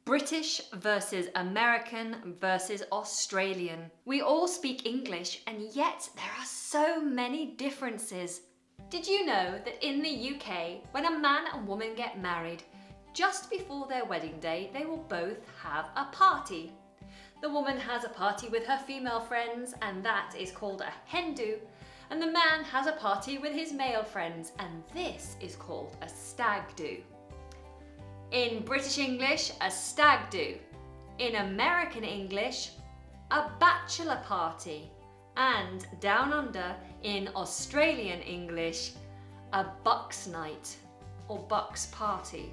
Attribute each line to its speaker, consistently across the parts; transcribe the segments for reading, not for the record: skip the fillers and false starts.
Speaker 1: British versus American versus Australian. We all speak English and yet there are so many differences. Did you know that in the UK, when a man and woman get married, just before their wedding day, they will both have a party. The woman has a party with her female friends and that is called a hen do, and the man has a party with his male friends and this is called a stag do. In British English, a stag do. In American English, a bachelor party. And down under, in Australian English, a bucks night or bucks party.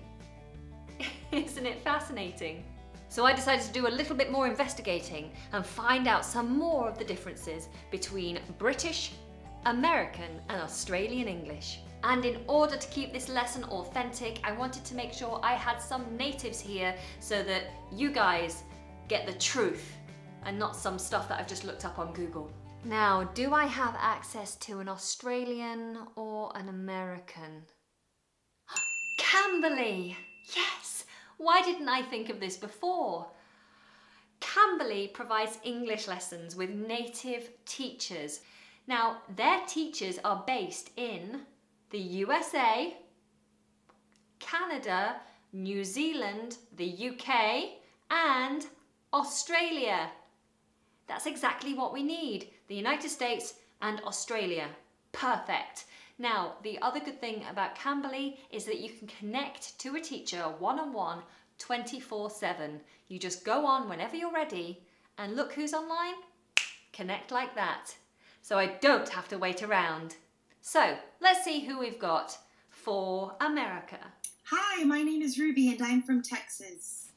Speaker 1: Isn't it fascinating? So I decided to do a little bit more investigating and find out some more of the differences between British, American and Australian English. And in order to keep this lesson authentic, I wanted to make sure I had some natives here so that you guys get the truth and not some stuff that I've just looked up on Google. Now, do I have access to an Australian or an American? Cambly! Yes! Why didn't I think of this before? Cambly provides English lessons with native teachers. Now, their teachers are based in the USA, Canada, New Zealand, the UK, and Australia. That's exactly what we need. The United States and Australia. Perfect. Now, the other good thing about Cambly is that you can connect to a teacher one-on-one 24/7. You just go on whenever you're ready and look who's online. Connect like that. So I don't have to wait around. So let's see who we've got for America.
Speaker 2: Hi, my name is Ruby and I'm from Texas.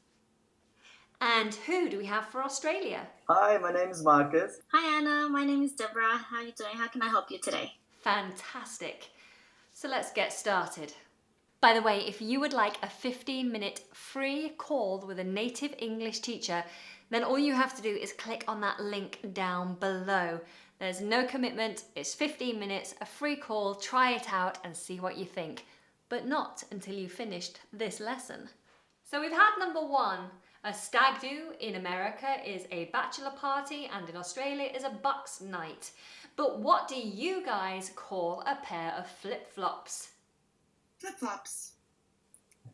Speaker 1: And who do we have for Australia?
Speaker 3: Hi, my name is Marcus.
Speaker 4: Hi Anna, my name is Deborah. How are you doing? How can I help you today?
Speaker 1: Fantastic. So let's get started. By the way, if you would like a 15-minute free call with a native English teacher, then all you have to do is click on that link down below. There's no commitment, it's 15 minutes, a free call, try it out and see what you think. But not until you've finished this lesson. So we've had number one. A stag do in America is a bachelor party and in Australia is a bucks night. But what do you guys call a pair of flip-flops?
Speaker 2: Flip-flops.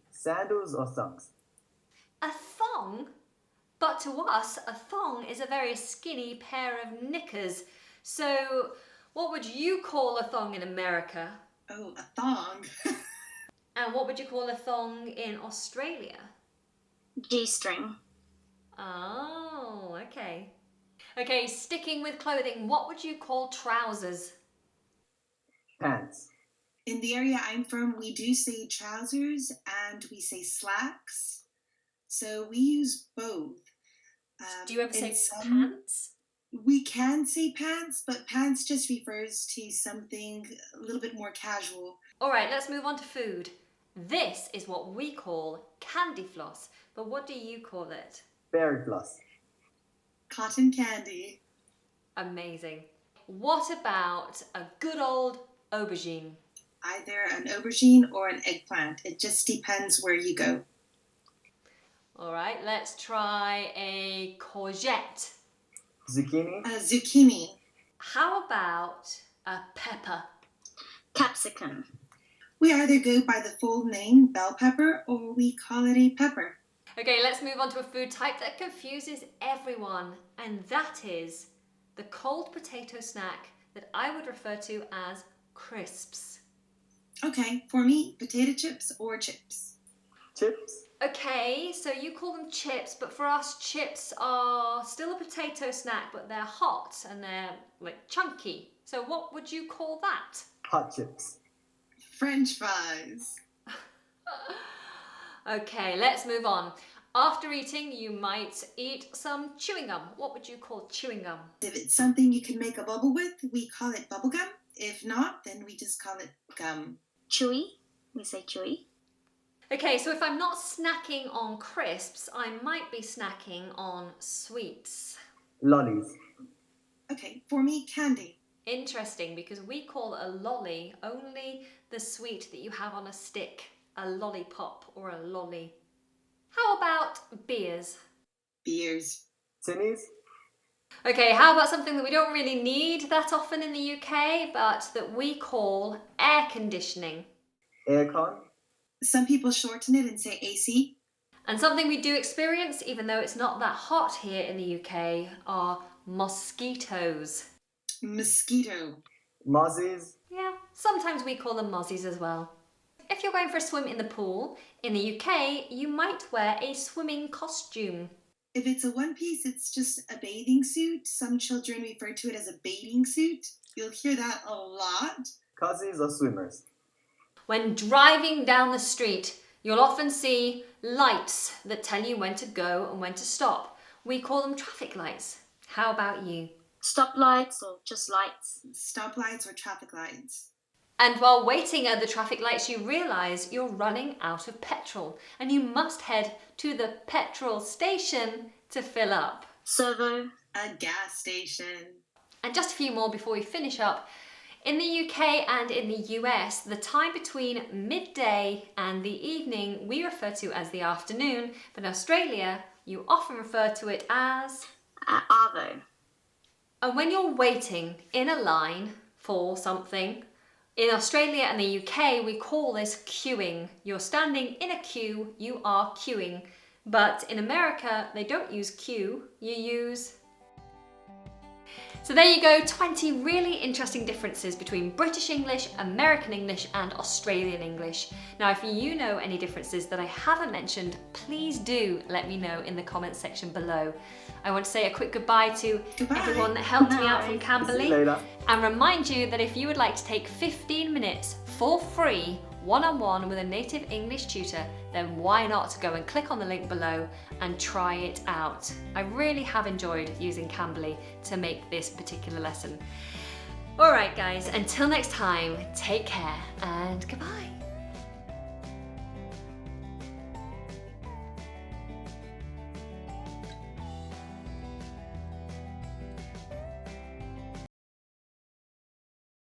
Speaker 3: Sandals or thongs?
Speaker 1: A thong? But to us, a thong is a very skinny pair of knickers. So what would you call a thong in America?
Speaker 2: Oh, a thong.
Speaker 1: And what would you call a thong in Australia?
Speaker 4: G-string.
Speaker 1: Oh, okay. Okay, sticking with clothing, what would you call trousers?
Speaker 3: Pants.
Speaker 2: In the area I'm from, we do say trousers and we say slacks. So we use both.
Speaker 1: Do you ever say
Speaker 2: some,
Speaker 1: pants?
Speaker 2: We can say pants, but pants just refers to something a little bit more casual.
Speaker 1: All right, let's move on to food. This is what we call candy floss, but what do you call it?
Speaker 3: Berry floss.
Speaker 2: Cotton candy.
Speaker 1: Amazing. What about a good old aubergine?
Speaker 2: Either an aubergine or an eggplant. It just depends where you go.
Speaker 1: All right, let's try a courgette.
Speaker 3: Zucchini.
Speaker 2: A zucchini.
Speaker 1: How about a pepper?
Speaker 4: Capsicum.
Speaker 2: We either go by the full name, bell pepper, or we call it a pepper.
Speaker 1: Okay, let's move on to a food type that confuses everyone, and that is the cold potato snack that I would refer to as crisps.
Speaker 2: Okay, for me, potato chips or chips.
Speaker 3: Chips.
Speaker 1: Okay, so you call them chips, but for us, chips are still a potato snack, but they're hot and they're like chunky. So what would you call that?
Speaker 3: Hot chips.
Speaker 2: French fries.
Speaker 1: Okay, let's move on. After eating, you might eat some chewing gum. What would you call chewing gum?
Speaker 2: If it's something you can make a bubble with, we call it bubble gum. If not, then we just call it gum.
Speaker 4: Chewy. We say chewy.
Speaker 1: Okay, so if I'm not snacking on crisps, I might be snacking on sweets.
Speaker 3: Lollies.
Speaker 2: Okay, for me, candy.
Speaker 1: Interesting, because we call a lolly only the sweet that you have on a stick, a lollipop or a lolly. How about beers?
Speaker 2: Beers.
Speaker 3: Tinnies.
Speaker 1: Okay, how about something that we don't really need that often in the UK, but that we call air conditioning?
Speaker 3: Aircon.
Speaker 2: Some people shorten it and say AC.
Speaker 1: And something we do experience, even though it's not that hot here in the UK, are mosquitoes.
Speaker 2: Mosquito.
Speaker 3: Mozzies.
Speaker 1: Yeah, sometimes we call them mozzies as well. If you're going for a swim in the pool, in the UK, you might wear a swimming costume.
Speaker 2: If it's a one piece, it's just a bathing suit. Some children refer to it as a bathing suit. You'll hear that a lot.
Speaker 3: Cozies or swimmers.
Speaker 1: When driving down the street, you'll often see lights that tell you when to go and when to stop. We call them traffic lights. How about you?
Speaker 4: Stoplights or just lights?
Speaker 2: Stoplights or traffic lights.
Speaker 1: And while waiting at the traffic lights, you realise you're running out of petrol and you must head to the petrol station to fill up.
Speaker 4: Servo?
Speaker 2: A gas station.
Speaker 1: And just a few more before we finish up. In the UK and in the US, the time between midday and the evening we refer to as the afternoon, but in Australia you often refer to it as
Speaker 4: Arvo.
Speaker 1: And when you're waiting in a line for something, in Australia and the UK we call this queuing. You're standing in a queue, you are queuing. But in America they don't use queue, you use... So there you go, 20 really interesting differences between British English, American English and Australian English. Now if you know any differences that I haven't mentioned, please do let me know in the comments section below. I want to say a quick goodbye to everyone that helped me out from
Speaker 3: See you
Speaker 1: Cambly
Speaker 3: later.
Speaker 1: and remind you that if you would like to take 15 minutes for free one-on-one with a native English tutor, then why not go and click on the link below and try it out. I really have enjoyed using Cambly to make this particular lesson. Alright guys, until next time, take care and goodbye.